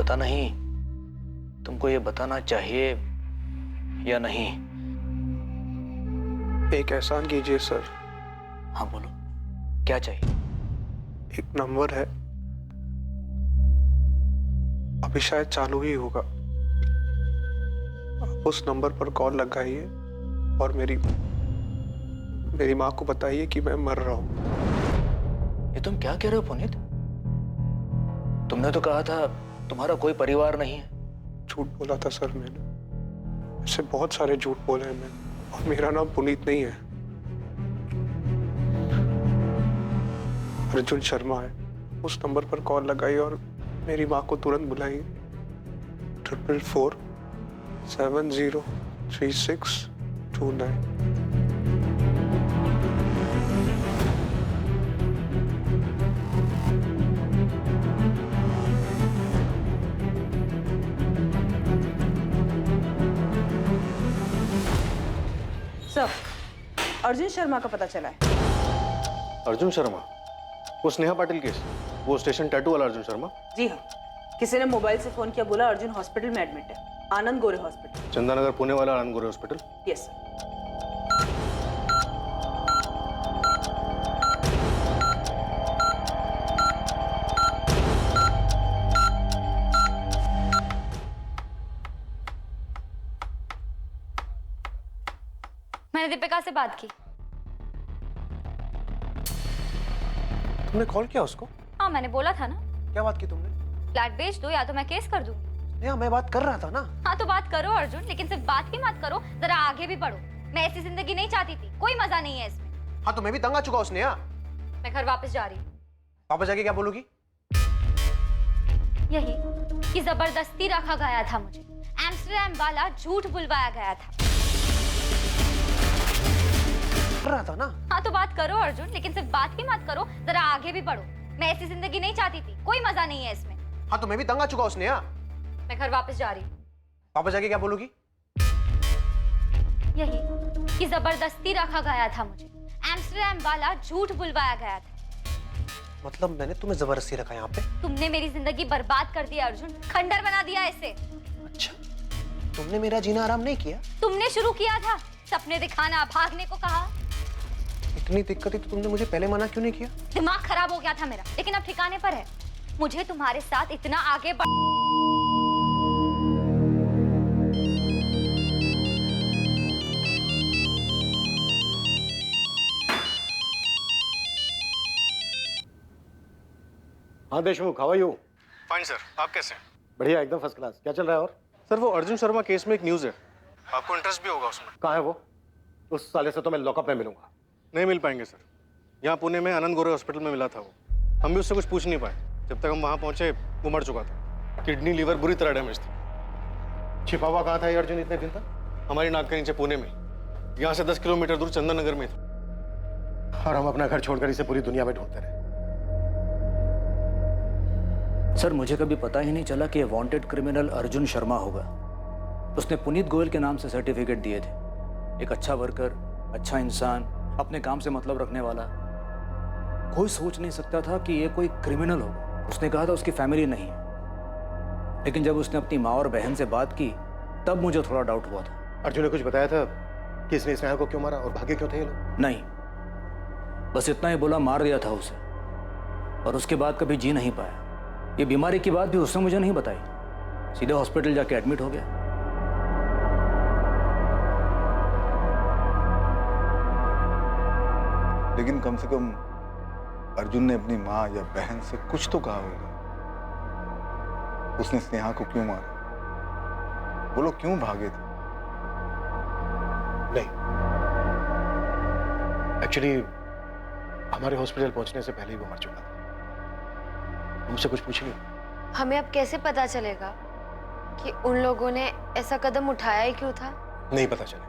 पता नहीं तुमको ये बताना चाहिए या नहीं। एक एहसान कीजिए सर। हाँ बोलो, क्या चाहिए? एक नंबर है, अभी शायद चालू ही होगा। आप उस नंबर पर कॉल लगाइए और मेरी माँ को बताइए कि मैं मर रहा हूँ। ये तुम क्या कह रहे हो पुनीत? तुमने तो कहा था तुम्हारा कोई परिवार नहीं है। झूठ बोला था सर मैंने, ऐसे बहुत सारे झूठ बोले हैं मैंने, और मेरा नाम पुनीत नहीं है, अर्जुन शर्मा है। उस नंबर पर कॉल लगाइए और मेरी माँ को तुरंत बुलाइए। 444-703629। सर, अर्जुन शर्मा का पता चला है। अर्जुन शर्मा? वो स्नेहा पाटिल केस, वो स्टेशन टैटू वाला अर्जुन शर्मा? जी हाँ, किसी ने मोबाइल से फोन किया, बोला अर्जुन हॉस्पिटल में एडमिट है, आनंद गोरे हॉस्पिटल। चंदानगर पुणे वाला आनंद गोरे हॉस्पिटल? Yes sir. मैंने दीपिका से बात की। तुमने कॉल किया उसको? हाँ, मैंने बोला था ना। क्या बात की तुमने? फ्लैट बेच दो या तो मैं केस कर दूंगी। नेहा, मैं बात कर रहा था ना। हाँ तो बात करो अर्जुन, लेकिन सिर्फ बात ही मत करो, जरा आगे भी बढ़ो। मैं ऐसी जिंदगी नहीं चाहती थी, कोई मजा नहीं है इसमें। हाँ तो मैं भी तंग आ चुका हूँ स्नेहा। मैं घर वापस जा रही हूँ। वापस जाके क्या बोलूगी? यही कि जबरदस्ती रखा गया था मुझे, एम्स्टरडैम वाला झूठ बुलवाया गया था। कर रहा था ना। हाँ तो बात करो अर्जुन, लेकिन सिर्फ बात ही मत करो, जरा आगे भी बढ़ो। मैं ऐसी जिंदगी नहीं चाहती थी, कोई मजा नहीं है इसमें। हाँ तो मैं भी तंग आ चुका हूँ स्नेहा। मैं घर वापस जा रही हूँ। वापस जाके क्या बोलूगी? यही कि जबरदस्ती रखा गया था मुझे, एम्स्टरडैम वाला झूठ बुलवाया गया था। मतलब मैंने तुम्हें जबरदस्ती रखा यहाँ पे? तुमने मेरी जिंदगी बर्बाद कर दिया अर्जुन, खंडर बना दिया इसे। अच्छा, तुमने मेरा जीना आराम नहीं किया? तुमने शुरू किया था, सपने दिखाना, भागने को कहा। इतनी दिक्कत है तो तुमने मुझे पहले मना क्यों नहीं किया? दिमाग खराब हो गया था मेरा, लेकिन अब ठिकाने पर है। मुझे तुम्हारे साथ इतना आगे बढ़... हाँ Deshmukh, how are you? Fine sir, आप कैसे हैं? बढ़िया, एकदम फर्स्ट क्लास। क्या चल रहा है? और सर वो अर्जुन शर्मा केस में एक न्यूज़ है, आपको इंटरेस्ट भी होगा उसमें। कहाँ है वो? उस साले से तो मैं लॉकअप में मिलूंगा। नहीं मिल पाएंगे सर, यहाँ पुणे में आनंद गोरे हॉस्पिटल में मिला था वो। हम भी उससे कुछ पूछ नहीं पाए, जब तक हम वहाँ पहुँचे वो मर चुका था। किडनी लीवर बुरी तरह डैमेज थी। छिपा हुआ कहाँ था ये अर्जुन इतने दिन तक? हमारी नाक के नीचे पुणे में, यहाँ से 10 किलोमीटर दूर चंदननगर में था। और हम अपना घर छोड़कर इसे पूरी दुनिया में ढूंढते रहे। सर मुझे कभी पता ही नहीं चला कि ये वांटेड क्रिमिनल अर्जुन शर्मा होगा। उसने पुनीत गोयल के नाम से सर्टिफिकेट दिए थे। एक अच्छा वर्कर, अच्छा इंसान, अपने काम से मतलब रखने वाला। कोई सोच नहीं सकता था कि ये कोई क्रिमिनल होगा। उसने कहा था उसकी फैमिली नहीं है, लेकिन जब उसने अपनी माँ और बहन से बात की तब मुझे थोड़ा डाउट हुआ था। अर्जुन ने कुछ बताया था कि इसने स्नेहा को क्यों मारा और भागे क्यों थे ये लोग? नहीं, बस इतना ही बोला मार दिया था उसे, और उसके बाद कभी जी नहीं पाया। ये बीमारी की बात भी उसने मुझे नहीं बताई, सीधे हॉस्पिटल जाके एडमिट हो गया। लेकिन कम से कम अर्जुन ने अपनी माँ या बहन से कुछ तो कहा होगा। उसने स्नेहा को क्यों मारा? वो लोग क्यों भागे थे? नहीं, एक्चुअली हमारे हॉस्पिटल पहुंचने से पहले ही वो मर चुका था। मुझसे कुछ पूछिए। हमें अब कैसे पता चलेगा कि उन लोगों ने ऐसा कदम उठाया ही क्यों था? नहीं पता चलेगा,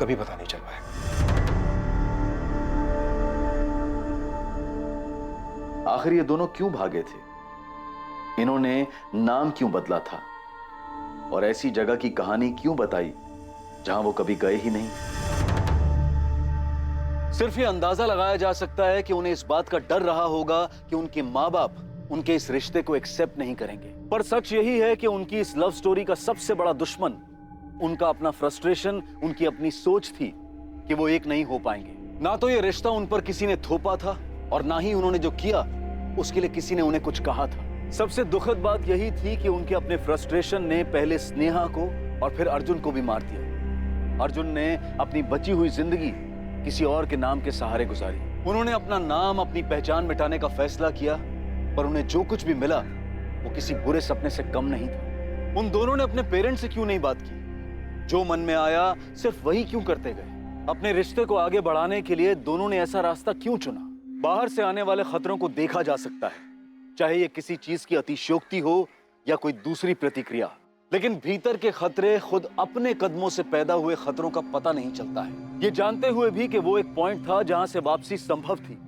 कभी पता नहीं चल पाएगा। आखिर ये दोनों क्यों भागे थे? इन्होंने नाम क्यों बदला था? और ऐसी जगह की कहानी क्यों बताई जहां वो कभी गए ही नहीं? सिर्फ ये अंदाजा लगाया जा सकता है कि उन्हें इस बात का डर रहा होगा कि उनके माँ बाप उनके इस रिश्ते को एक्सेप्ट नहीं करेंगे। पर सच यही है कि उनकी इस लव स्टोरी का सबसे बड़ा दुश्मन उनका अपना फ्रस्ट्रेशन, उनकी अपनी सोच थी कि वो एक नहीं हो पाएंगे। ना तो ये रिश्ता उन पर किसी ने थोपा था और ना ही उन्होंने जो किया उसके लिए किसी ने उन्हें कुछ कहा था। सबसे दुखद बात यही थी कि उनके अपने फ्रस्ट्रेशन ने पहले स्नेहा को और फिर अर्जुन को भी मार दिया। अर्जुन ने अपनी बची हुई जिंदगी किसी और के नाम के सहारे गुजारी। उन्होंने अपना नाम, अपनी पहचान मिटाने का फैसला किया, पर उन्हें जो कुछ भी मिला वो किसी बुरे सपने से कम नहीं था। उन दोनों ने अपने पेरेंट्स से क्यों नहीं बात की? जो मन में आया सिर्फ वही क्यों करते गए? अपने रिश्ते को आगे बढ़ाने के लिए दोनों ने ऐसा रास्ता क्यों चुना? बाहर से आने वाले खतरों को देखा जा सकता है, चाहे ये किसी चीज की अतिशयोक्ति हो या कोई दूसरी प्रतिक्रिया, लेकिन भीतर के खतरे खुद अपने कदमों से पैदा हुए खतरों का पता नहीं चलता है। ये जानते हुए भी कि वो एक पॉइंट था जहां से वापसी संभव थी,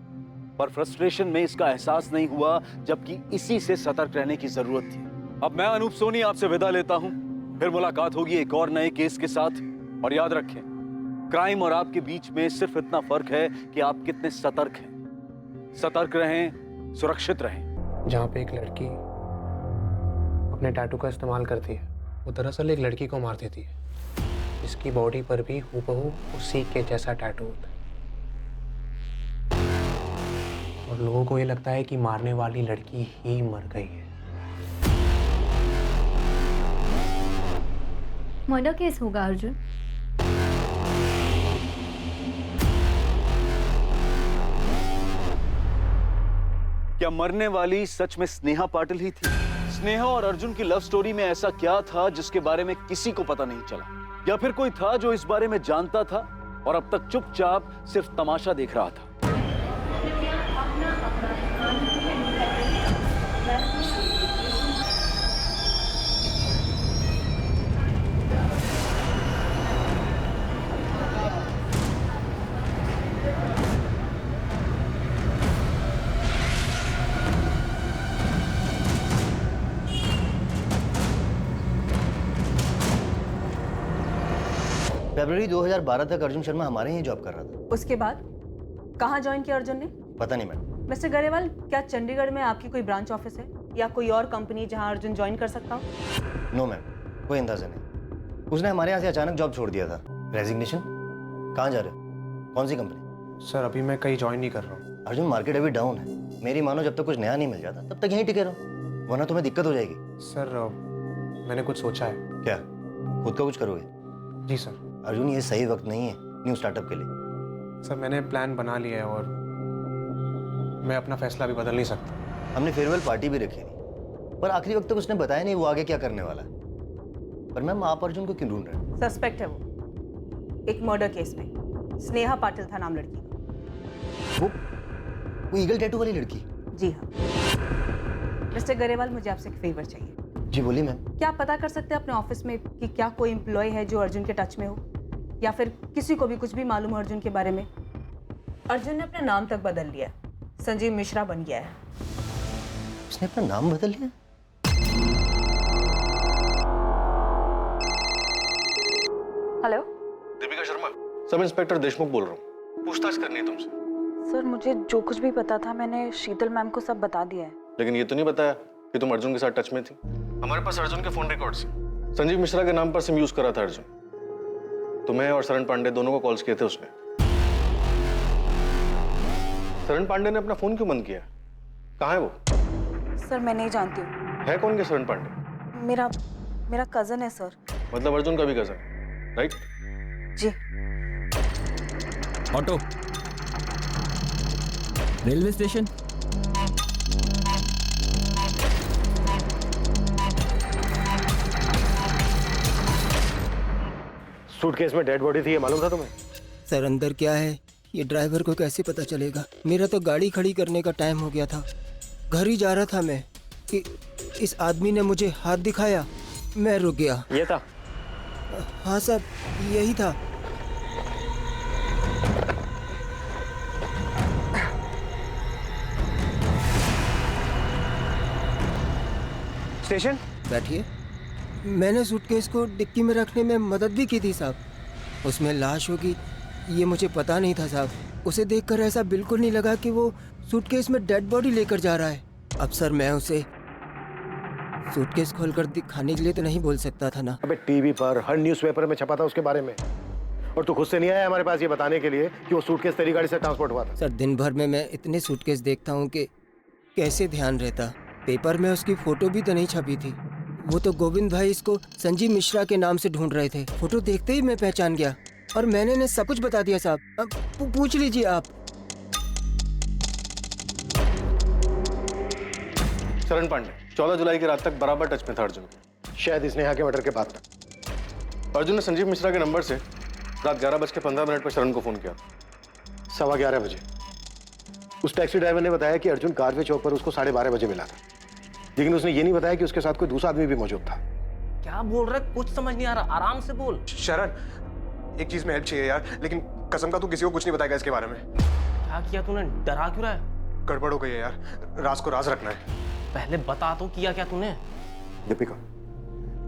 पर फ्रस्ट्रेशन में इसका एहसास नहीं हुआ, जबकि इसी से सतर्क रहने की जरूरत थी। अब मैं अनूप सोनी आपसे विदा लेता हूं, फिर मुलाकात होगी एक और नए केस के साथ। और याद रखें, क्राइम और आपके बीच में सिर्फ इतना फर्क है कि आप कितने सतर्क हैं। सतर्क रहें, सुरक्षित रहें। जहाँ पे एक लड़की अपने टैटू का इस्तेमाल करती है, वो दरअसल एक लड़की को मार देती है। इसकी बॉडी पर भी हूबहू उसी के जैसा टैटू होता है, और लोगों को ये लगता है कि मारने वाली लड़की ही मर गई है। मर्डर केस होगा अर्जुन। क्या मरने वाली सच में स्नेहा पाटिल ही थी? स्नेहा और अर्जुन की लव स्टोरी में ऐसा क्या था जिसके बारे में किसी को पता नहीं चला? या फिर कोई था जो इस बारे में जानता था और अब तक चुपचाप सिर्फ तमाशा देख रहा था? फरवरी 2012 तक अर्जुन शर्मा हमारे यहाँ जॉब कर रहा था। उसके बाद कहाँ ज्वाइन किया अर्जुन ने? पता नहीं मैडम। मिस्टर गरेवाल, क्या चंडीगढ़ में आपकी कोई ब्रांच ऑफिस है या कोई और कंपनी जहाँ अर्जुन ज्वाइन कर सकता हो? नो मैम, कोई अंदाजा नहीं। उसने हमारे यहाँ से अचानक जॉब छोड़ दिया था। रेजिग्नेशन? कहाँ जा रहे हो? कौन सी कंपनी? सर अभी मैं कहीं ज्वाइन नहीं कर रहा हूँ। अर्जुन, मार्केट अभी डाउन है। मेरी मानो जब तक कुछ नया नहीं मिल जाता तब तक यहीं टिके रहो, वरना तुम्हें दिक्कत हो जाएगी। सर मैंने कुछ सोचा है। क्या? खुद का कुछ करोगे? जी सर। अर्जुन, ये सही वक्त नहीं है न्यू स्टार्टअप के लिए। सर मैंने प्लान बना लिया है और मैं अपना फैसला भी बदल नहीं सकता। हमने फेयरवेल पार्टी भी रखी थी, पर आखिरी वक्त तक उसने बताया नहीं वो आगे क्या करने वाला है। पर मैम, आप अर्जुन को क्यों ढूंढ रहे हैं? सस्पेक्ट है वो एक मर्डर केस में। स्नेहा पाटिल था नाम लड़की का। वो ईगल टैटू वाली लड़की? जी हाँ। मिस्टर गरेवाल, मुझे आपसे एक फेवर चाहिए। जी बोलिए मैम। क्या आप पता कर सकते हैं अपने ऑफिस में कि क्या कोई एम्प्लॉय है जो अर्जुन के टच में हो, या फिर किसी को भी कुछ भी मालूम हो अर्जुन के बारे में? अर्जुन ने अपना नाम तक बदल लिया, संजीव मिश्रा बन गया है। उसने अपना नाम बदल लिया? Hello, Deepika Sharma, sub inspector Deshmukh बोल रहा हूँ। पूछताछ करनी है तुमसे। सर मुझे जो कुछ भी पता था मैंने शीतल मैम को सब बता दिया है। लेकिन ये तो नहीं बताया कि तुम अर्जुन के साथ टच में थी। हमारे पास अर्जुन के फोन रिकॉर्ड्स हैं। संजीव मिश्रा के नाम पर सिम यूज करा था अर्जुन। तुम्हें और शरण पांडे दोनों को कॉल्स किए थे उसने। शरण पांडे ने अपना फोन क्यों बंद किया? कहाँ है वो? सर मैं नहीं जानती हूँ। है कौन के शरण पांडे? मेरा कजन है सर। मतलब अर्जुन का भी कजन, राइट? जी। Auto, railway station. सूटकेस में डेड बॉडी थी, ये मालूम था तुम्हें? सर अंदर क्या है ये ड्राइवर को कैसे पता चलेगा? मेरा तो गाड़ी खड़ी करने का टाइम हो गया था, घर ही जा रहा था मैं कि इस आदमी ने मुझे हाथ दिखाया, मैं रुक गया। ये था? हाँ सर, यही था। स्टेशन बैठिए। मैंने सूटकेस को डिक्की में रखने में मदद भी की थी साहब। उसमें लाश होगी ये मुझे पता नहीं था साहब। उसे देखकर ऐसा बिल्कुल नहीं लगा कि वो सूटकेस में डेड बॉडी लेकर जा रहा है। अब सर मैं उसे सूटकेस खोलकर दिखाने के लिए तो नहीं बोल सकता था ना। अबे टीवी पर हर न्यूज़पेपर में छपा था उसके बारे में, और तू खुद से नहीं आया हमारे पास ये बताने के लिए कि वो सूटकेस तेरी गाड़ी से ट्रांसपोर्ट हुआ था। सर दिन भर में मैं इतने सूटकेस देखता हूँ कि कैसे ध्यान रहता। पेपर में उसकी फोटो भी तो नहीं छपी थी। वो तो गोविंद भाई इसको संजीव मिश्रा के नाम से ढूंढ रहे थे। फोटो देखते ही मैं पहचान गया और मैंने इन्हें सब कुछ बता दिया साहब। अब पूछ लीजिए आप। शरण पांडे 14 जुलाई की रात तक बराबर टच में था अर्जुन के। शायद स्नेहा के मर्डर के बाद तक। अर्जुन ने संजीव मिश्रा के नंबर से रात 11:15 पर शरण को फोन किया। 11:15 बजे उस टैक्सी ड्राइवर ने बताया कि अर्जुन कारवे चौक पर उसको 12:30 बजे मिला था, लेकिन उसने ये नहीं बताया कि उसके साथ कोई दूसरा आदमी भी मौजूद था। क्या बोल रहा है? कुछ समझ नहीं आ रहा, आराम से बोल। शरण, एक चीज में हेल्प चाहिए यार, लेकिन कसम का तू किसी को कुछ नहीं बताएगा इसके बारे में। क्या किया तूने? डरा क्यों रहा है? गड़बड़ हो गई है यार, राज को राज रखना है। पहले बता तो, किया क्या तूने? दीपिका,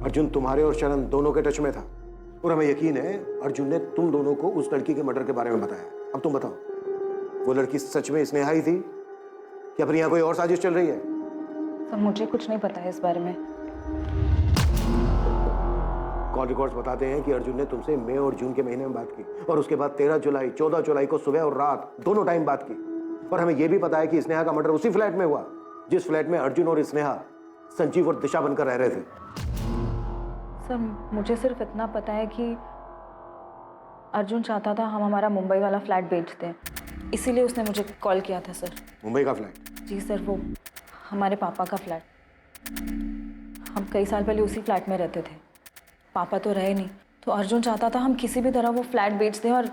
अर्जुन तुम्हारे और शरण दोनों के टच में था और हमें यकीन है अर्जुन ने तुम दोनों को उस लड़की के मर्डर के बारे में बताया। अब तुम बताओ, वो लड़की सच में स्नेहा ही थी या फिर यहाँ कोई और साजिश चल रही है? सर मुझे कुछ नहीं पता है इस बारे में। कॉल रिकॉर्ड्स बताते हैं कि अर्जुन ने तुमसे मई और जून के महीने में बात की और उसके बाद 13 जुलाई 14 जुलाई को सुबह और रात दोनों टाइम बात की। और हमें यह भी पता है कि स्नेहा का मर्डर उसी फ्लैट में हुआ जिस फ्लैट में अर्जुन और स्नेहा संजीव और दिशा बनकर रह रहे थे। सर मुझे सिर्फ इतना पता है कि अर्जुन चाहता था हम हमारा मुंबई वाला फ्लैट बेच दें, इसीलिए उसने मुझे कॉल किया था सर। मुंबई का फ्लैट? जी सर, वो हमारे पापा का फ्लैट। हम कई साल पहले उसी फ्लैट में रहते थे। पापा तो रहे नहीं, तो अर्जुन चाहता था हम किसी भी तरह वो फ्लैट बेच दें और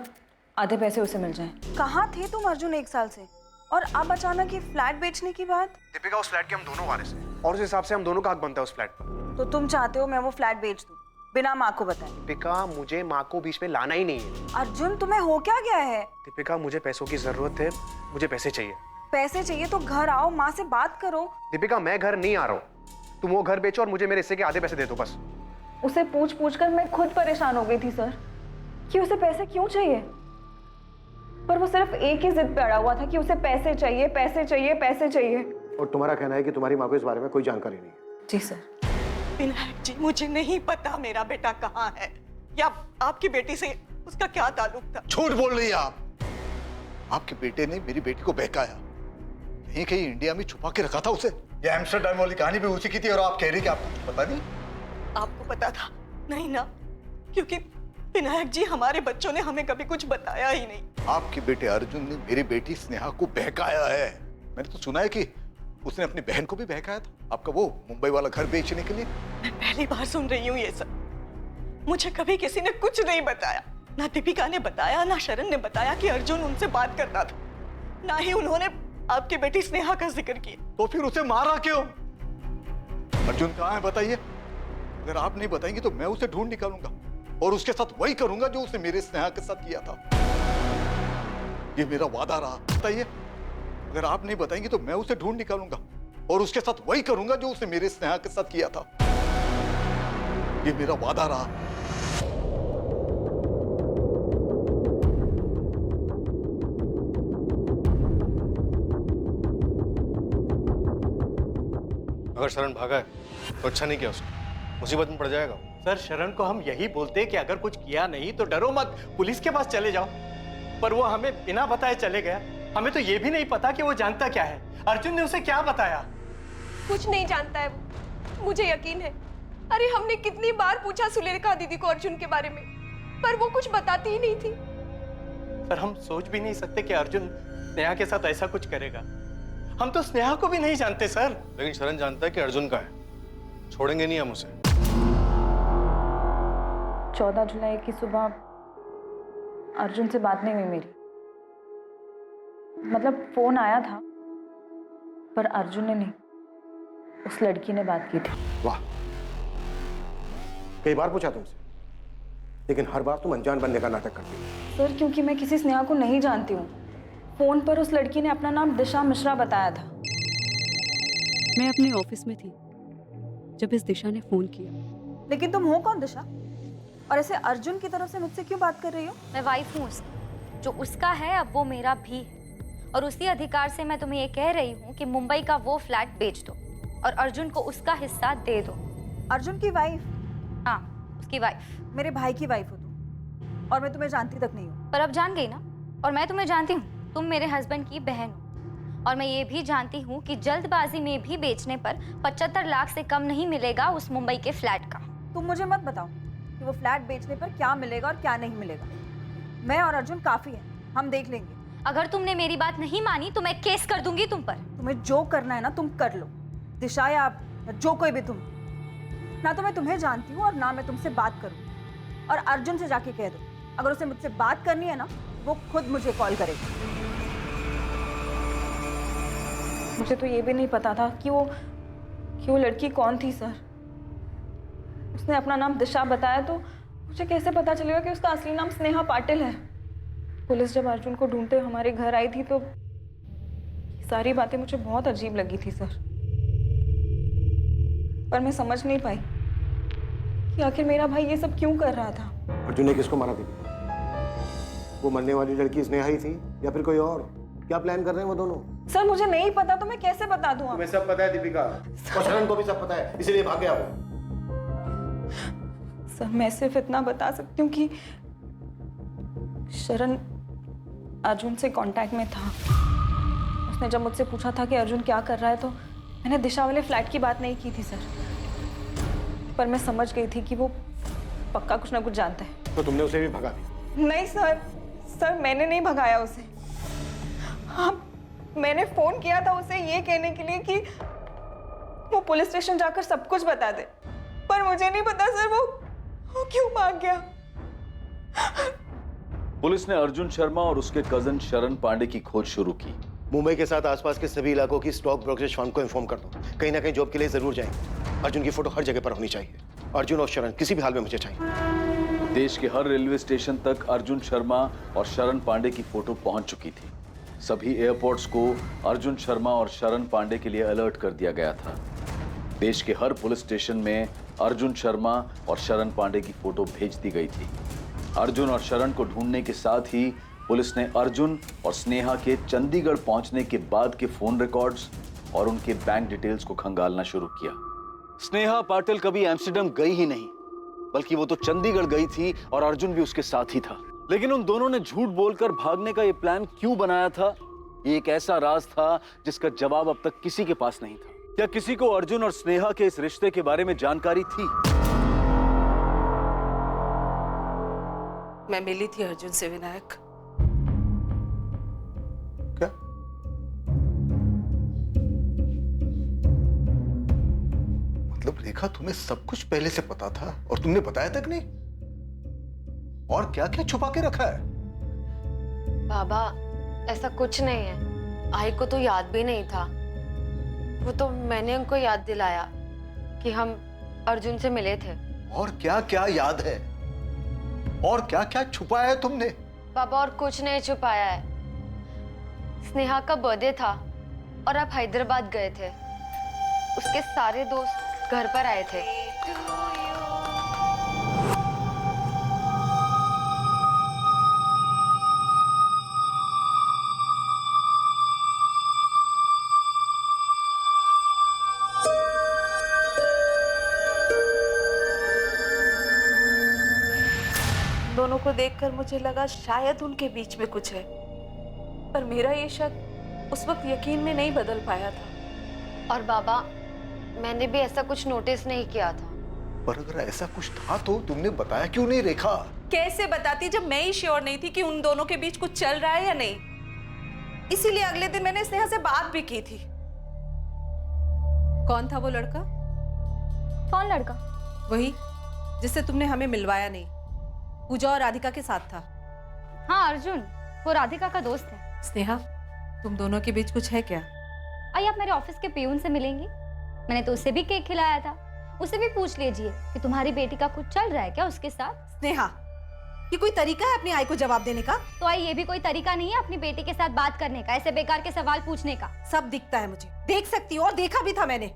आधे पैसे उसे मिल जाएं। कहाँ थे तुम अर्जुन 1 साल से, और अब अचानक ये फ्लैट बेचने की बात? दीपिका, उस फ्लैट के हम दोनों वारिस हैं और उस हिसाब से हम दोनों का हक बनता है उस फ्लैट पर। तो तुम चाहते हो मैं वो फ्लैट बेच दूं बिना माँ को बताए? दीपिका, मुझे माँ को बीच में लाना ही नहीं है। अर्जुन तुम्हें हो क्या गया है? दीपिका, मुझे पैसों की जरूरत है, मुझे पैसे चाहिए। पैसे चाहिए तो घर आओ, माँ से बात करो। दीपिका, मैं घर नहीं आ रहा हूँ, तुम वो घर बेचो और मुझे मेरे हिस्से के आधे पैसे दे दो बस। उसे पूछ पूछ कर मैं खुद परेशान हो गई थी सर कि उसे पैसे क्यों चाहिए, पर वो सिर्फ एक ही जिद पे अड़ा हुआ था कि उसे पैसे चाहिए, पैसे चाहिए, पैसे चाहिए। और तुम्हारा कहना है कि तुम्हारी माँ को इस बारे में कोई जानकारी नहीं है? जी सर। विनायक जी, मुझे नहीं पता मेरा बेटा कहाँ है या आपकी बेटी से उसका क्या ताल्लुक था। झूठ बोल रही है आप। आपके बेटे ने मेरी बेटी को बहकाया, कहीं कहीं इंडिया में छुपा के रखा था उसे। ये एम्स्टरडैम वाली कहानी भी उसी की थी और आप कह रही कि आपको कुछ पता नहीं? आपको पता था? नहीं ना, क्योंकि विनायक जी हमारे बच्चों ने हमें कभी कुछ बताया ही नहीं। आपके बेटे अर्जुन ने मेरी बेटी स्नेहा को बहकाया है। मैंने तो सुना है कि उसने अपनी बहन को भी बहकाया था आपका वो मुंबई वाला घर बेचने के लिए। मैं पहली बार सुन रही हूँ ये सब। मुझे कभी किसी ने कुछ नहीं बताया, ना दीपिका ने बताया, ना शरण ने बताया कि अर्जुन उनसे बात करता था, ना ही उन्होंने आपकी बेटी स्नेहा का जिक्र किया। तो फिर उसे मारा क्यों? अर्जुन कहाँ है बताइए। अगर आप नहीं बताएंगे तो मैं उसे ढूंढ निकालूंगा और उसके साथ वही करूंगा जो उसने मेरे स्नेहा के साथ किया था। ये मेरा वादा रहा। बताइए, अगर आप नहीं बताएंगे तो मैं उसे ढूंढ निकालूंगा और उसके साथ वही करूंगा जो उसने मेरे स्नेहा के साथ किया था। ये मेरा वादा रहा। अगर शरण भागा है तो अच्छा नहीं किया उसने, मुसीबत में पड़ जाएगा। सर, शरण को हम यही बोलते कि अगर कुछ किया नहीं तो डरो मत, पुलिस के पास चले जाओ, पर वो हमें बिना बताए चले गया। हमें तो ये भी नहीं पता कि वो जानता क्या है। अर्जुन ने उसे क्या बताया? कुछ नहीं जानता है वो, मुझे यकीन है। अरे हमने कितनी बार पूछा सुलेखा दीदी को अर्जुन के बारे में, पर वो कुछ बताती ही नहीं थी। सर, हम सोच भी नहीं सकते कि अर्जुन स्नेहा के साथ ऐसा कुछ करेगा। हम तो स्नेहा को भी नहीं जानते सर। लेकिन शरण जानता है कि अर्जुन का है, छोड़ेंगे नहीं हम उसे। 14 जुलाई की सुबह अर्जुन से बात नहीं हुई मेरी, मतलब फोन आया था पर अर्जुन ने नहीं, उस लड़की ने बात की थी। वाह, कई बार पूछा तुमसे, लेकिन हर बार तुम अनजान बनने का नाटक करती हो। सर, क्योंकि मैं किसी स्नेहा को नहीं जानती हूँ। फोन पर उस लड़की ने अपना नाम दिशा मिश्रा बताया था। मैं अपने ऑफिस में थी जब इस दिशा ने फोन किया। लेकिन तुम हो कौन दिशा, और ऐसे अर्जुन की तरफ से मुझसे क्यों बात कर रही हो? मैं वाइफ हूँ उसकी, जो उसका है अब वो मेरा भी है। और उसी अधिकार से मैं तुम्हें ये कह रही हूँ कि मुंबई का वो फ्लैट बेच दो और अर्जुन को उसका हिस्सा दे दो। अर्जुन की वाइफ? हाँ, उसकी वाइफ। मेरे भाई की वाइफ हो तुम, और मैं तुम्हें जानती तक नहीं हूँ। पर अब जान गई ना, और मैं तुम्हें जानती हूँ, तुम मेरे हस्बैंड की बहन हो। और मैं ये भी जानती हूँ कि जल्दबाजी में भी बेचने पर 75 लाख से कम नहीं मिलेगा उस मुंबई के फ्लैट का। तुम मुझे मत बताओ कि वो फ्लैट बेचने पर क्या मिलेगा और क्या नहीं मिलेगा। मैं और अर्जुन काफी हैं, हम देख लेंगे। अगर तुमने मेरी बात नहीं मानी तो मैं केस कर दूंगी तुम पर। तुम्हें जो करना है ना तुम कर लो, दिशा या जो कोई भी तुम। ना तो मैं तुम्हें जानती हूँ और ना मैं तुमसे बात करूँ। और अर्जुन से जाके कह दो, अगर उसे मुझसे बात करनी है ना वो खुद मुझे कॉल करेगा। मुझे तो ये भी नहीं पता था कि वो लड़की कौन थी सर। उसने अपना नाम दिशा बताया तो मुझे कैसे पता चलेगा कि उसका असली नाम स्नेहा पाटिल है। पुलिस जब अर्जुन को ढूंढते हमारे घर आई थी तो सारी बातें मुझे बहुत अजीब लगी थी सर, पर मैं समझ नहीं पाई कि आखिर मेरा भाई ये सब क्यों कर रहा था। अर्जुन ने किसको मारा दीपिका? वो मरने वाली लड़की स्नेहा ही थी या फिर कोई और? क्या प्लान कर रहे हैं वो दोनों? सर मुझे नहीं पता तो मैं कैसे बता दूं? तुम्हें सब पता है दीपिका, और शरण को भी सब पता है, इसीलिए भाग गया वो। सर मैं सिर्फ इतना बता सकती हूँ कि शरण अर्जुन से कांटेक्ट में था। उसने जब मुझसे पूछा था कि अर्जुन क्या कर रहा है तो मैंने दिशा वाले फ्लैट की बात नहीं की थी सर, पर मैं समझ गई थी कि वो पक्का कुछ ना कुछ जानता है। तो तुमने उसे भी भगा दिया? नहीं सर मैंने नहीं भगाया उसे। हाँ, मैंने फोन किया था उसे ये कहने के लिए कि वो पुलिस स्टेशन जाकर सब कुछ बता दे, पर मुझे नहीं पता सर वो क्यों भाग गया। पुलिस ने अर्जुन शर्मा और उसके कजन शरण पांडे की खोज शुरू की। मुंबई के साथ आसपास के सभी इलाकों की स्टॉक ब्रोकरेज फर्म को इन्फॉर्म कर दो, कहीं ना कहीं जॉब के लिए जरूर जाएंगे। अर्जुन की फोटो हर जगह पर होनी चाहिए। अर्जुन और शरण किसी भी हाल में मुझे चाहिए। देश के हर रेलवे स्टेशन तक अर्जुन शर्मा और शरण पांडे की फोटो पहुंच चुकी थी। सभी एयरपोर्ट्स को अर्जुन शर्मा और शरण पांडे के लिए अलर्ट कर दिया गया था। देश के हर पुलिस स्टेशन में अर्जुन शर्मा और शरण पांडे की फोटो भेज दी गई थी। अर्जुन और शरण को ढूंढने के साथ ही पुलिस ने अर्जुन और स्नेहा के चंडीगढ़ पहुंचने के बाद के फोन रिकॉर्ड्स और उनके बैंक डिटेल्स को खंगालना शुरू किया। स्नेहा पाटिल कभी एम्स्टर्डम गई ही नहीं, बल्कि वो तो चंडीगढ़ गई थी और अर्जुन भी उसके साथ ही था। लेकिन उन दोनों ने झूठ बोलकर भागने का ये प्लान क्यों बनाया था, ये एक ऐसा राज था जिसका जवाब अब तक किसी के पास नहीं था। क्या किसी को अर्जुन और स्नेहा के इस रिश्ते के बारे में जानकारी थी? मैं मिली थी अर्जुन से विनायक। क्या? मतलब रेखा तुम्हें सब कुछ पहले से पता था और तुमने बताया तक नहीं? और क्या क्या छुपा के रखा है? बाबा ऐसा कुछ नहीं है, आई को तो याद भी नहीं था। वो तो मैंने उनको याद दिलाया कि हम अर्जुन से मिले थे। और क्या क्या याद है? और क्या क्या छुपाया है तुमने? बाबा और कुछ नहीं छुपाया है। स्नेहा का बर्थडे था और आप हैदराबाद गए थे। उसके सारे दोस्त घर पर आए थे। दोनों को देखकर मुझे लगा शायद उनके बीच में कुछ है, पर मेरा ये शक उस वक्त यकीन में नहीं बदल पाया था। और बाबा मैंने भी ऐसा कुछ नोटिस नहीं किया था। पर अगर ऐसा कुछ था तो तुमने बताया क्यों नहीं रेखा? कैसे बताती जब मैं ही श्योर नहीं थी कि उन दोनों के बीच कुछ चल रहा है या नहीं। इसीलिए अगले दिन मैंने स्नेहा से बात भी की थी। कौन था वो लड़का? कौन लड़का? वही जिससे तुमने हमें मिलवाया नहीं, पूजा और राधिका के साथ था। हाँ अर्जुन, वो राधिका का दोस्त है। स्नेहा, तुम दोनों के बीच कुछ है क्या? आइए आप मेरे ऑफिस के पियून से मिलेंगी। मैंने तो उसे भी केक खिलाया था। उसे भी पूछ लीजिए कि तुम्हारी बेटी का कुछ चल रहा है क्या उसके साथ। स्नेहा, ये कोई तरीका है अपनी आई को जवाब देने का? तो आई ये भी कोई तरीका नहीं है अपनी बेटी के साथ बात करने का, ऐसे बेकार के सवाल पूछने का। सब दिखता है मुझे, देख सकती हूँ और देखा भी था मैंने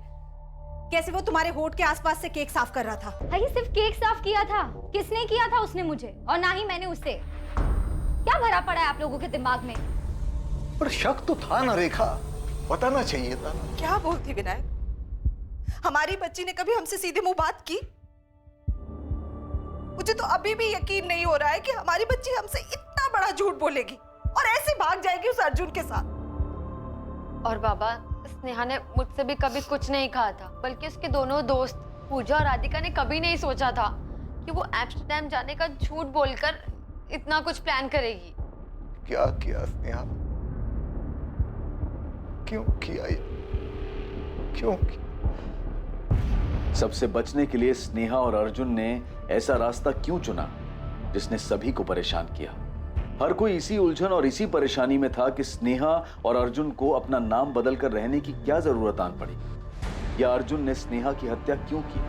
कैसे वो तुम्हारे होठ के आसपास से केक साफ कर रहा था। ये सिर्फ केक साफ किया था? किसने किया था? उसने मुझे, और ना ही मैंने उससे। क्या भरा पड़ा है आप लोगों के दिमाग में? पर शक तो था ना रेखा, बताना चाहिए था ना। क्या बोलती विनायक? हमारी बच्ची ने कभी हमसे सीधे मुंह बात की? मुझे तो अभी भी यकीन नहीं हो रहा है कि हमारी बच्ची हमसे इतना बड़ा झूठ बोलेगी और ऐसे भाग जाएगी उस अर्जुन के साथ। और बाबा, स्नेहा ने मुझसे भी कभी कुछ नहीं कहा था, बल्कि उसके दोनों दोस्त पूजा और राधिका ने कभी नहीं सोचा था कि वो एम्स्टर्डम जाने का झूठ बोलकर इतना कुछ प्लान करेगी। क्या किया स्नेहा? क्यों किया ये? क्यों किया? सबसे बचने के लिए स्नेहा और अर्जुन ने ऐसा रास्ता क्यों चुना जिसने सभी को परेशान किया? हर कोई इसी उलझन और इसी परेशानी में था कि स्नेहा और अर्जुन को अपना नाम बदलकर रहने की क्या जरूरत आन पड़ी, या अर्जुन ने स्नेहा की हत्या क्यों की?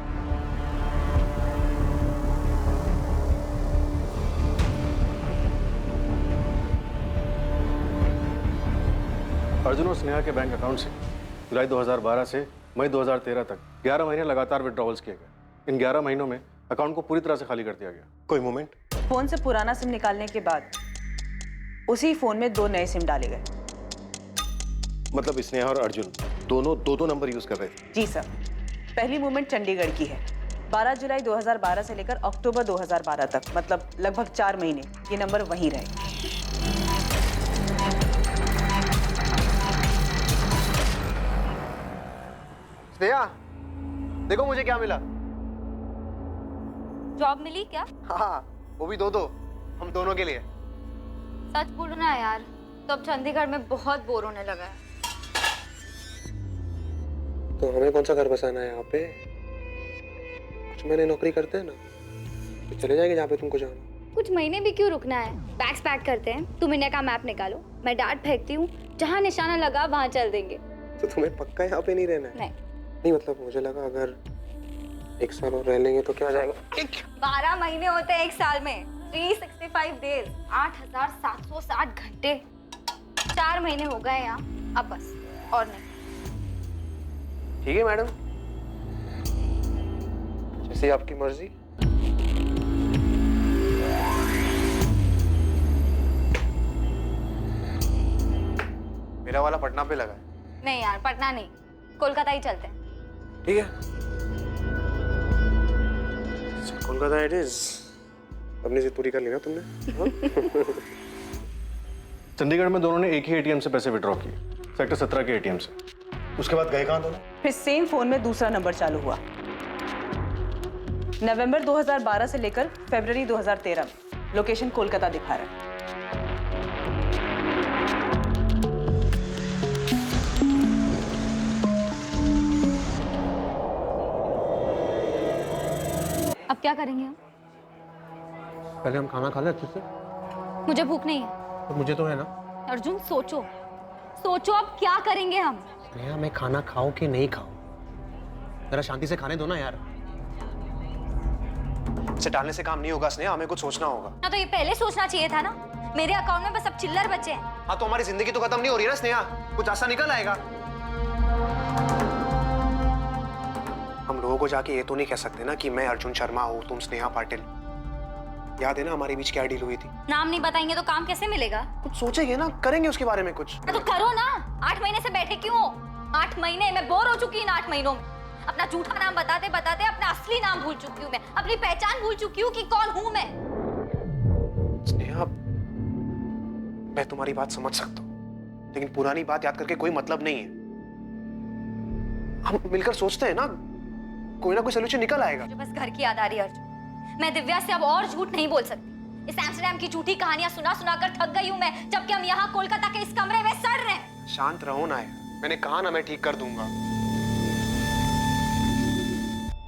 अर्जुन और स्नेहा के बैंक अकाउंट से जुलाई 2012 से मई 2013 तक 11 महीने लगातार विड्रॉवल्स किए गए। इन 11 महीनों में अकाउंट को पूरी तरह से खाली कर दिया गया। कोई मोमेंट? फोन से पुराना सिम निकालने के बाद उसी फोन में 2 नए सिम डाले गए। मतलब स्नेहा और अर्जुन दोनों दो नंबर यूज कर रहे थे? जी सर। पहली मूवमेंट चंडीगढ़ की है। 12 जुलाई 2012 से लेकर अक्टूबर 2012 तक, मतलब लगभग 4 महीने ये नंबर वहीं रहे। स्नेहा, देखो मुझे क्या मिला। जॉब मिली क्या? हाँ, वो भी दो हम दोनों के लिए। सच बोलो ना यार, तो अब चंडीगढ़ में बहुत बोर होने लगा है। तो हमें कौन सा घर बसाना है यहाँ पे? कुछ महीने नौकरी करते हैं ना, तो चले जाएंगे जहाँ पे तुमको जाना। कुछ महीने भी क्यों रुकना है? बैग्स पैक करते हैं, तुम इंडिया का मैप निकालो, मैं डांट फेंकती हूँ, जहाँ निशाना लगा वहाँ चल देंगे। तो तुम्हें पक्का यहाँ पे नहीं रहना है? नहीं मतलब मुझे लगा अगर 1 साल और रह लेंगे तो क्या हो जाएगा। 12 महीने होते हैं 1 साल में, 365 डेज, 8760 घंटे। 4 महीने हो गए यहाँ, अब बस और नहीं। ठीक है मैडम, जैसे आपकी मर्जी। मेरा वाला पटना पे लगा है। नहीं यार, पटना नहीं, कोलकाता ही चलते हैं। ठीक है, कोलकाता इट इज। अपनी जिद पूरी कर ली ना तुमने? चंडीगढ़ में दोनों ने एक ही एटीएम से पैसे विड्रॉ किए, सेक्टर 17 के एटीएम से। उसके बाद गए कहाँ दोनों? फिर सेम फोन में दूसरा नंबर चालू हुआ। नवंबर 2012 से लेकर फरवरी 2013 में लोकेशन कोलकाता दिखा रहा है। अब क्या करेंगे हम? पहले हम खाना खा ले अच्छे से। मुझे भूख नहीं है। तो मुझे तो है ना। अर्जुन सोचो, सोचो अब क्या करेंगे हम? स्नेहा, मैं खाना खाऊं कि नहीं खाऊं, जरा शांति से खाने दो ना यार। इसे टालने से काम नहीं होगा स्नेहा, हमें कुछ सोचना होगा। ना तो ये पहले सोचना चाहिए था ना। मेरे अकाउंट में बस अब चिल्लर बचे हैं। हाँ तो हमारी जिंदगी तो खत्म नहीं हो रही ना स्नेहा, कुछ ऐसा निकल आएगा। हम लोगों को जाके ये तो नहीं कह सकते ना कि मैं अर्जुन शर्मा हूँ, तुम स्नेहा पाटिल। याद है ना हमारे बीच क्या डील हुई थी? नाम नहीं बताएंगे तो काम कैसे मिलेगा? कुछ सोचेंगे ना, करेंगे उसके बारे में कुछ। तो करो ना। 8 महीने से बैठे क्यों हो? 8 महीने मैं बोर हो चुकी हूँ। 8 महीनों में अपना झूठा नाम बताते बताते अपना असली नाम भूल चुकी हूँ। मैं अपनी पहचान भूल चुकी हूँ कि कौन हूँ मैं। स्नेहा, मैं तुम्हारी बात समझ सकता हूँ, लेकिन पुरानी बात याद करके कोई मतलब नहीं है। हम मिलकर सोचते हैं ना, कोई ना कोई सोल्यूशन निकल आएगा। मुझे बस घर की याद आ रही है अर्जुन। मैं दिव्या से अब और झूठ नहीं बोल सकती। इस एम्स्टर्डम की झूठी कहानियां सुना सुना कर थक गई हूँ मैं, जबकि हम यहाँ कोलकाता के इस कमरे में सड़ रहे हैं। शांत रहो ना, मैंने कहा ना मैं ठीक कर दूंगा।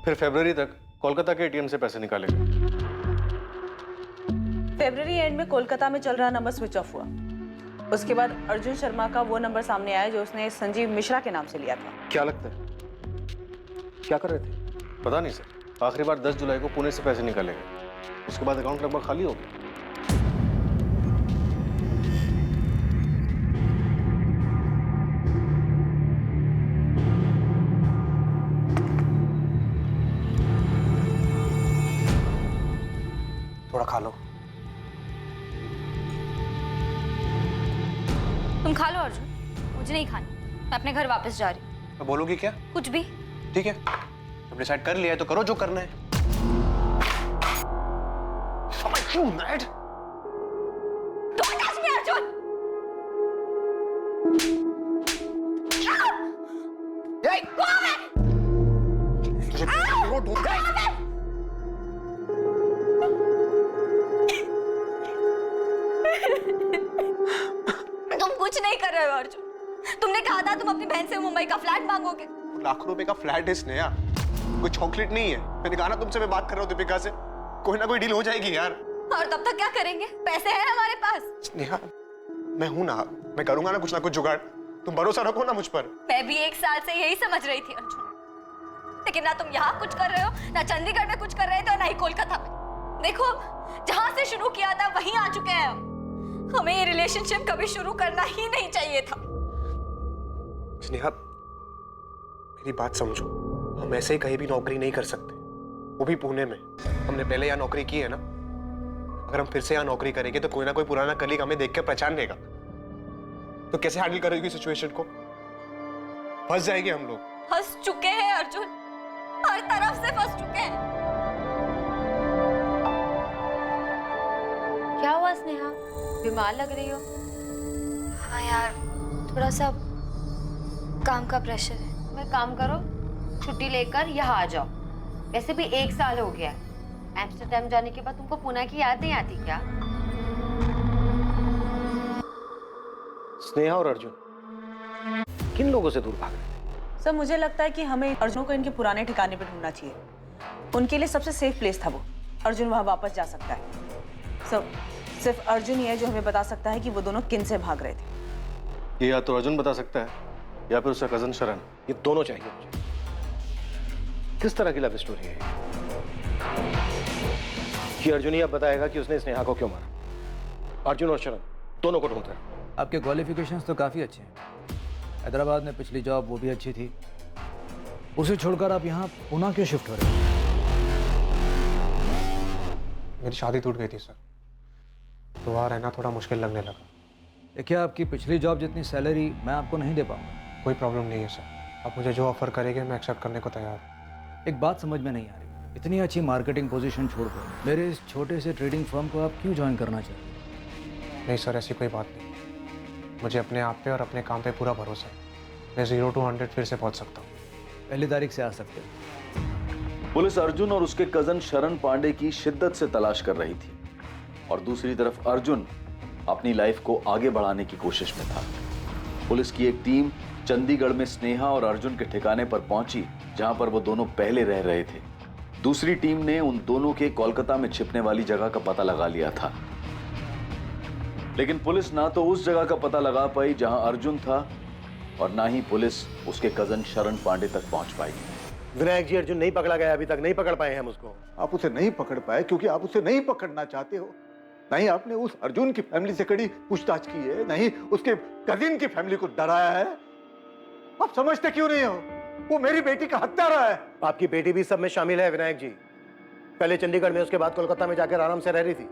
फिर फरवरी तक कोलकाता के एटीएम से पैसे निकाले गए। फरवरी एंड में कोलकाता में चल रहा नंबर स्विच ऑफ हुआ। उसके बाद अर्जुन शर्मा का वो नंबर सामने आया जो उसने संजीव मिश्रा के नाम से लिया था। क्या लगता है क्या कर रहे थे? पता नहीं सर, आखिरी बार 10 जुलाई को पुणे से पैसे निकाले गए, उसके बाद अकाउंट लगभग खाली हो गया। थोड़ा खा लो। तुम खा लो। मैं अपने घर वापस जा रही हूँ। तो बोलोगी क्या? कुछ भी। ठीक है, जब डिसाइड कर लिया है तो करो जो करना है। Don't touch me, Arjun! Go away! तुम कुछ नहीं कर रहे हो अर्जुन। तुमने कहा था तुम अपनी बहन से मुंबई का फ्लैट मांगोगे। लाखों रुपए का फ्लैट है स्नेहा, कोई चॉकलेट नहीं है। मैंने कहा ना तुमसे, मैं बात कर रहा हूँ दीपिका से, कोई ना कोई डील हो जाएगी यार। और तब तक क्या करेंगे? पैसे हैं हमारे पास। स्नेहा, मैं हूं ना, मैं करूंगा ना कुछ जुगाड़। तुम भरोसा रखो ना मुझ पर। मैं भी 1 साल से यही समझ रही थी अर्जुन, लेकिन ना तुम यहाँ कुछ कर रहे हो, ना चंडीगढ़ में कुछ कर रहे थे, और ना ही कोलकाता में। देखो, जहाँ से शुरू किया था वहीं आ चुके हैं हम। हमें ये रिलेशनशिप कभी शुरू करना ही नहीं चाहिए था। स्नेहा, मेरी बात समझो, हम ऐसे ही कहीं भी नौकरी नहीं कर सकते, वो भी पुणे में। हमने पहले यहाँ नौकरी की है ना, अगर हम फिर से यहाँ नौकरी करेंगे तो कोई ना कोई पुराना कलीग हमें देख के पहचान लेगा। तो कैसे हैंडल करोगी सिचुएशन को? फंस जाएंगे हम लोग। फंस चुके हैं अर्जुन, हर तरफ से फंस चुके हैं। क्या हुआ स्नेहा, बीमार लग रही हो? हाँ यार, थोड़ा सा काम का प्रेशर है। मैं काम करो, छुट्टी लेकर यहाँ आ जाओ। वैसे भी 1 साल हो गया है। एम्स्टर्डम जाने के बाद तुमको पुणे की याद नहीं आती क्या? स्नेहा और अर्जुन किन लोगों से दूर भाग रहे थे? सर, मुझे लगता है कि हमें अर्जुन को इनके पुराने ठिकाने पे ढूंढना चाहिए। उनके लिए सबसे सेफ प्लेस था वो। अर्जुन वहां वापस जा सकता है। सर, सिर्फ अर्जुन ही है जो हमें बता सकता है कि वो दोनों किन से भाग रहे थे। ये या तो अर्जुन बता सकता है या फिर उसका कजन शरण। ये दोनों चाहिए मुझे। किस तरह की लव स्टोरी है कि अर्जुन ही अब बताएगा कि उसने स्नेहा को क्यों मारा? अर्जुन और शरण दोनों को ढूंढ रहे हैं। आपके क्वालिफिकेशंस तो काफ़ी अच्छे हैं। हैदराबाद में पिछली जॉब वो भी अच्छी थी, उसे छोड़कर आप यहाँ पुणे क्यों शिफ्ट हो रहे हैं? मेरी शादी टूट गई थी सर, तो वहाँ रहना थोड़ा मुश्किल लगने लगा। देखिए, आपकी पिछली जॉब जितनी सैलरी मैं आपको नहीं दे पाऊंगा। कोई प्रॉब्लम नहीं है सर, आप मुझे जो ऑफर करेंगे मैं एक्सेप्ट करने को तैयार हूँ। एक बात समझ में नहीं आ रही, इतनी अच्छी मार्केटिंग पोजीशन छोड़कर मेरे इस छोटे से ट्रेडिंग फर्म को आप क्यों ज्वाइन करना चाहते? नहीं सर, ऐसी कोई बात नहीं। मुझे अपने आप पे और अपने काम पे पूरा भरोसा है। मैं 0 to 100 फिर से पहुंच सकता हूँ। पहली तारीख से आ सकते हो। पुलिस अर्जुन और उसके कजन शरण पांडे की शिद्दत से तलाश कर रही थी, और दूसरी तरफ अर्जुन अपनी लाइफ को आगे बढ़ाने की कोशिश में था। पुलिस की एक टीम चंडीगढ़ में स्नेहा और अर्जुन के ठिकाने पर पहुंची, जहां पर वो दोनों पहले रह रहे थे। दूसरी टीम ने उन दोनों के कोलकाता में छिपने वाली जगह का पता लगा लिया था, लेकिन पुलिस ना तो उस जगह का पता लगा पाई जहां अर्जुन था, और ना ही पुलिस उसके कजन शरण पांडे तक पहुंच पाई। विनायक जी, अर्जुन नहीं पकड़ा गया अभी तक, नहीं पकड़ पाए हम उसको। आप उसे नहीं पकड़ पाए क्योंकि आप उसे नहीं पकड़ना चाहते हो। नहीं आपने उस अर्जुन की फैमिली से कड़ी पूछताछ की है, नहीं उसके कजिन की फैमिली को डराया है। आप समझते क्यों नहीं हो? वो मेरी बेटी का हत्यारा है। आपकी बेटी भी सब में शामिल है विनायक जी। पहले चंडीगढ़ में, उसके बाद कोलकाता में जाकर आराम से रह रही थी।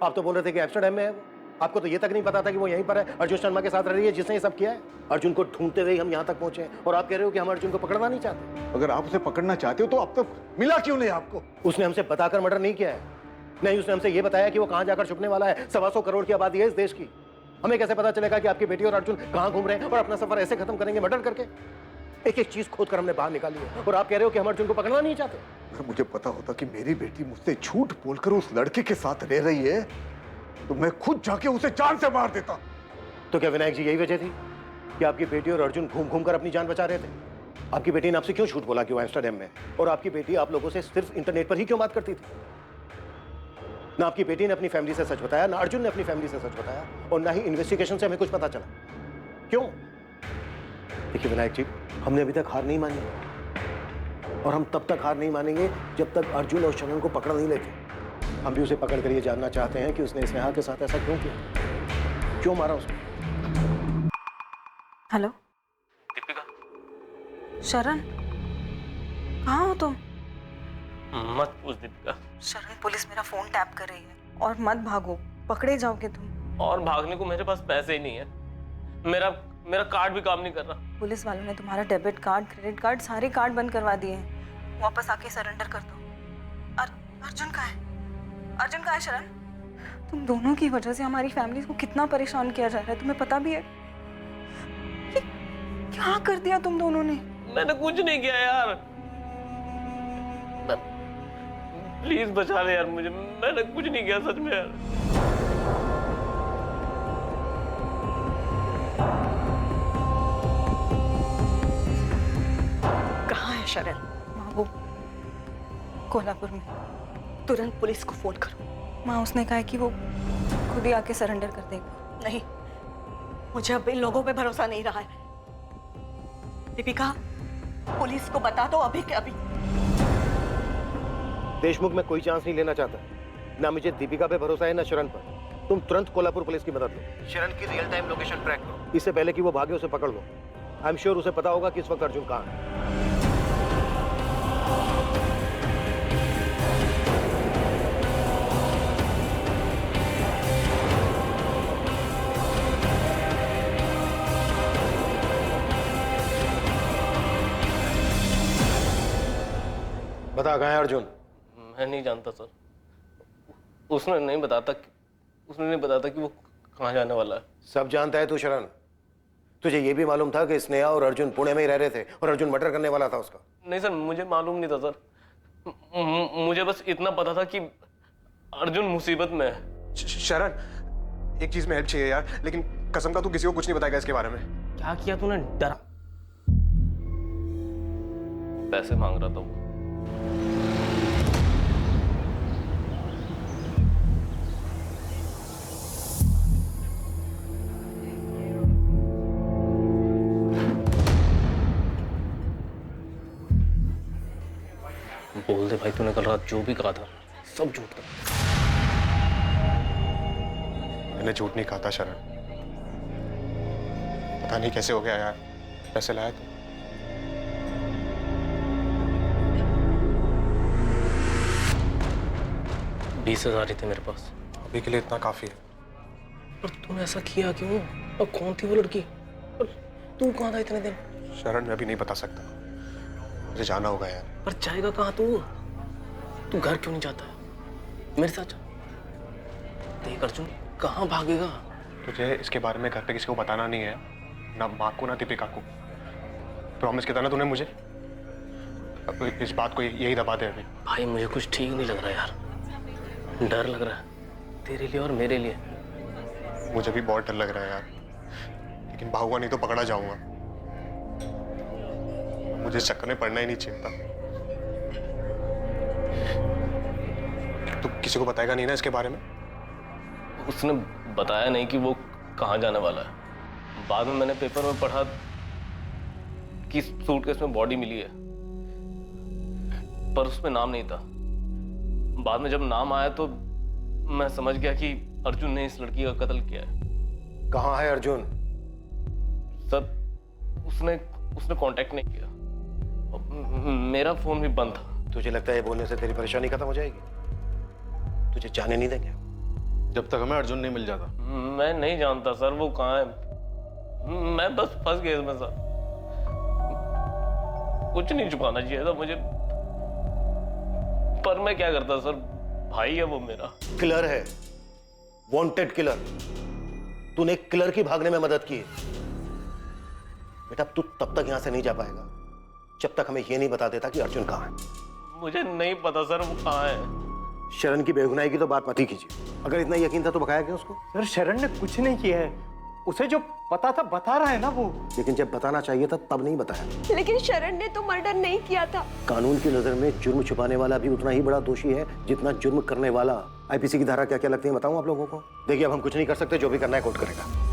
आप तो बोल रहे थे कि एम्स्टर्डम में है वो। आपको तो ये तक नहीं पता था कि वो यहीं पर है, अर्जुन शर्मा के साथ रह रही है, जिसने ये सब किया है। अर्जुन को ढूंढते हुए हम यहाँ तक पहुंचे हैं, और आप कह रहे हो कि हम अर्जुन को पकड़ना नहीं चाहते। अगर आप उसे पकड़ना चाहते हो तो अब तक मिला क्यों नहीं आपको? उसने हमसे बताकर मर्डर नहीं किया है, नहीं उसने हमसे ये बताया कि वो कहाँ जाकर छुपने वाला है। 125 करोड़ की आबादी है इस देश की। हमें कैसे पता चलेगा कि आपकी बेटी और अर्जुन कहाँ घूम रहे हैं और अपना सफर ऐसे खत्म करेंगे मर्डर करके? एक एक चीज खोद कर हमने बाहर निकाली है, और आप कह रहे हो कि हम अर्जुन को पकड़ना नहीं चाहते। अगर मुझे पता होता कि मेरी बेटी मुझसे झूठ बोलकर उस लड़के के साथ रह रही है तो मैं खुद जाके उसे जान से मार देता। तो क्या विनायक जी यही वजह थी कि आपकी बेटी और अर्जुन घूम घूम कर अपनी जान बचा रहे थे? आपकी बेटी ने आपसे क्यों झूठ बोला कि वो एम्स्टर्डम में, और आपकी बेटी आप लोगों से सिर्फ इंटरनेट पर ही क्यों बात करती थी? ना आपकी बेटी ने अपनी फैमिली से सच बताया, ना अर्जुन ने अपनी फैमिली से सच बताया, और ना ही इन्वेस्टिगेशन से हमें कुछ पता चला। क्यों? देखिए विनायक जी, हमने अभी तक हार नहीं मानी, और हम तब तक हार नहीं मानेंगे जब तक अर्जुन और शरण को पकड़ नहीं लेते। हम भी उसे पकड़ कर ये जानना चाहते हैं कि उसने स्नेहा के साथ ऐसा क्यों किया, क्यों मारा उसको। हेलो दीपिका, शरण, कहाँ हो तुम? मत पूछ दीपिका। शरण, पुलिस मेरा फोन टैप कर रही है, और मत भागो, पकड़े जाओगे तुम। और भागने को मेरे पास पैसे ही नहीं है। मेरा मेरा कार्ड भी काम नहीं कर रहा। पुलिस वालों ने तुम्हारा डेबिट कार्ड, क्रेडिट कार्ड, सारे कार्ड बंद करवा दिए हैं। वापस आके सरेंडर कर दो। अर्जुन कहाँ है? अर्जुन कहाँ है शरण? तुम दोनों की वजह से हमारी फैमिली को कितना परेशान किया जा रहा है, तुम्हें पता भी है? ये क्या कर दिया तुम दोनों ने? मैंने कुछ नहीं किया यार, प्लीज बचा ले यार मुझे, मैंने कुछ नहीं किया सच में यार। कहाँ है शरण? माँ वो कोल्हापुर में। तुरंत पुलिस को फोन करो। माँ उसने कहा है कि वो खुद ही आके सरेंडर कर देगा। नहीं, मुझे अब इन लोगों पे भरोसा नहीं रहा है। दीपिका, पुलिस को बता दो अभी के अभी। देशमुख में कोई चांस नहीं लेना चाहता, ना मुझे दीपिका पे भरोसा है ना शरण पर। तुम तुरंत कोल्हापुर पुलिस की मदद लो। शरण की रियल टाइम लोकेशन ट्रैक करो, इससे पहले कि वो भागे उसे पकड़ लो। आई एम श्योर उसे पता होगा कि इस वक्त अर्जुन कहाँ है। बता कहाँ है अर्जुन? मैं नहीं जानता सर, उसने नहीं बताता कि वो कहाँ जाने वाला है। सब जानता है तू शरण। तुझे ये भी मालूम था कि स्नेहा और अर्जुन पुणे में ही रह रहे थे और अर्जुन मर्डर करने वाला था उसका? नहीं सर, मुझे मालूम नहीं था सर, मुझे बस इतना पता था कि अर्जुन मुसीबत में है। शरण, एक चीज में हेल्प चाहिए यार, लेकिन कसम का तू किसी को कुछ नहीं बताएगा इसके बारे में। क्या किया तूने? डरा? पैसे मांग रहा था वो। बोल दे भाई, तूने कल रात जो भी कहा था सब झूठ था। मैंने झूठ नहीं कहा था शरण, पता नहीं कैसे हो गया यार। पैसे लाया तू? $20,000 ही थे मेरे पास। अभी के लिए इतना काफी है। पर तूने ऐसा किया क्यों? और कौन थी वो लड़की? और तू कहाँ था इतने दिन? शरण, मैं भी नहीं बता सकता, मुझे जाना होगा यार। पर जाएगा कहाँ तू? तू घर क्यों नहीं जाता है? मेरे साथ चल। देख अर्जुन, कहाँ भागेगा? तुझे इसके बारे में घर पे किसी को बताना नहीं है, ना माँ को ना दीपिका को। प्रॉमिस किया था ना तूने मुझे। अब इस बात को यही दबा दे अभी। भाई मुझे कुछ ठीक नहीं लग रहा यार, डर लग रहा है तेरे लिए और मेरे लिए। मुझे भी बहुत डर लग रहा है यार, लेकिन भागूंगा नहीं तो पकड़ा जाऊंगा। मुझे इस चक्कर में पड़ना ही नहीं चाहिए था। तू किसी को बताएगा नहीं ना इसके बारे में? उसने बताया नहीं कि वो कहाँ जाने वाला है। बाद में मैंने पेपर में पढ़ा कि सूटकेस में बॉडी मिली है, पर उसमें नाम नहीं था। बाद में जब नाम आया तो मैं समझ गया कि अर्जुन ने इस लड़की का कत्ल किया है। कहाँ है अर्जुन? सर, उसने कांटेक्ट नहीं किया। मेरा फोन भी बंद था। तुझे लगता है ये बोलने से तेरी परेशानी खत्म हो जाएगी? तुझे जाने नहीं देंगे जब तक हमें अर्जुन नहीं मिल जाता। मैं नहीं जानता सर वो कहाँ है। मैं बस फंस गया इसमें सर। कुछ नहीं छुपाना चाहिए था मुझे, पर मैं क्या करता सर, भाई है वो मेरा। किलर है, वांटेड किलर। तूने एक किलर की भागने में मदद की। बेटा तू तब तक यहां से नहीं जा पाएगा जब तक हमें यह नहीं बता देता कि अर्जुन कहाँ है। मुझे नहीं पता सर वो कहाँ है। शरण की बेगुनाही की तो बात मत ही कीजिए। अगर इतना यकीन था तो भगाया क्यों उसको? सर शरण ने कुछ नहीं किया है, उसे जो पता था बता रहा है ना वो। लेकिन जब बताना चाहिए था तब नहीं बताया। लेकिन शरण ने तो मर्डर नहीं किया था। कानून की नजर में जुर्म छुपाने वाला भी उतना ही बड़ा दोषी है जितना जुर्म करने वाला। आईपीसी की धारा क्या क्या लगती है बताऊं आप लोगों को? देखिए अब हम कुछ नहीं कर सकते, जो भी करना है कोर्ट करेगा।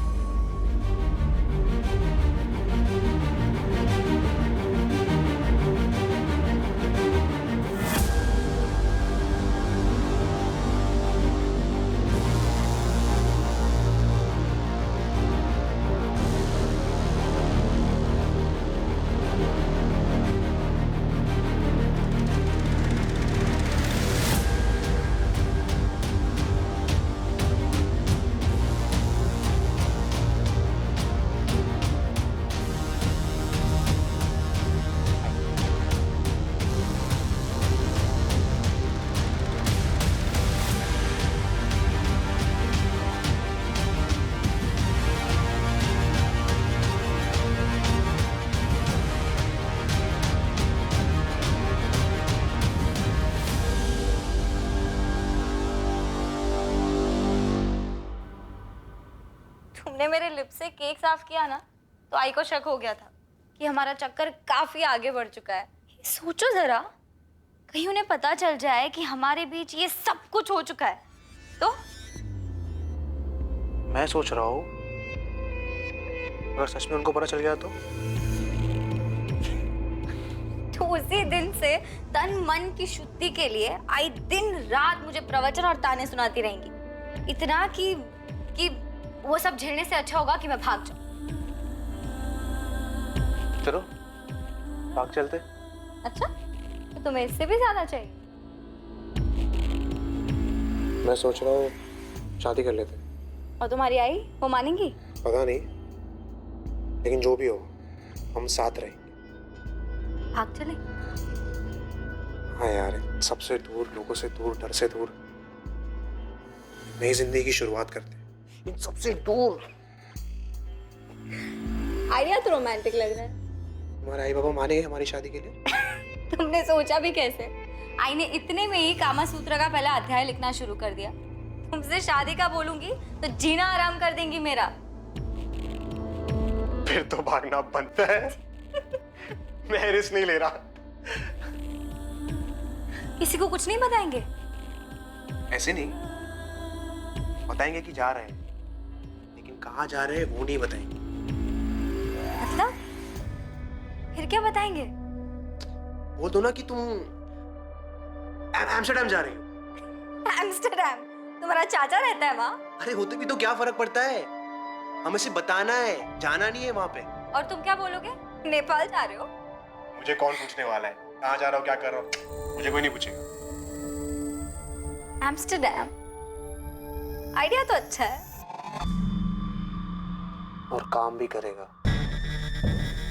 से केक साफ किया ना तो आई को शक हो गया था कि हमारा चक्कर काफी आगे बढ़ चुका है। सोचो जरा, कहीं उन्हें पता चल जाए कि हमारे बीच ये सब कुछ हो चुका है तो? मैं सोच रहा हूँ अगर सच में उनको पता चल गया तो उसी दिन से तन मन की शुद्धि के लिए आई दिन रात मुझे प्रवचन और ताने सुनाती रहेंगी, इतना कि वो सब झेलने से अच्छा होगा कि मैं भाग जाऊं। चलो भाग चलते। अच्छा, तो तुम्हें इससे भी ज्यादा चाहिए? मैं सोच रहा हूँ शादी कर लेते। और तुम्हारी आई वो मानेंगी? पता नहीं, लेकिन जो भी हो हम साथ रहेंगे। भाग चले? हाँ यार, सबसे दूर, लोगों से दूर, डर से दूर, नई जिंदगी की शुरुआत करते हैं इन सबसे दूर। आइडिया तो रोमांटिक लग रहा है। हमारे आई बाबा मानेंगे हमारी शादी के लिए? तुमने सोचा भी कैसे? आई ने इतने में ही कामा सूत्र का पहला अध्याय लिखना शुरू कर दिया। तुमसे शादी का बोलूंगी तो जीना आराम कर देंगी मेरा। फिर तो भागना बनता है। मैं रिस्क नहीं ले रहा। किसी को कुछ नहीं बताएंगे? ऐसे नहीं, बताएंगे कि जा रहे हैं, लेकिन कहाँ जा रहे हैं वो नहीं बताएंगे। मतलब फिर क्या बताएंगे? बोल दो ना कि तुम एम्स्टर्डम जा रही हो। एम्स्टर्डम? तुम्हारा चाचा रहता है वहाँ? अरे होते भी तो क्या फर्क पड़ता है, हमें सिर्फ बताना है, जाना नहीं है वहाँ पे। और तुम क्या बोलोगे? नेपाल जा रहे हो? मुझे कौन पूछने वाला है कहाँ जा रहा हो, क्या कर रहा हो? मुझे कोई नहीं पूछेगा। एम्स्टर्डम आइडिया तो अच्छा है और काम भी करेगा।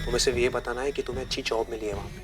तुम्हें सिर्फ ये बताना है कि तुम्हें अच्छी जॉब मिली है वहाँ पे।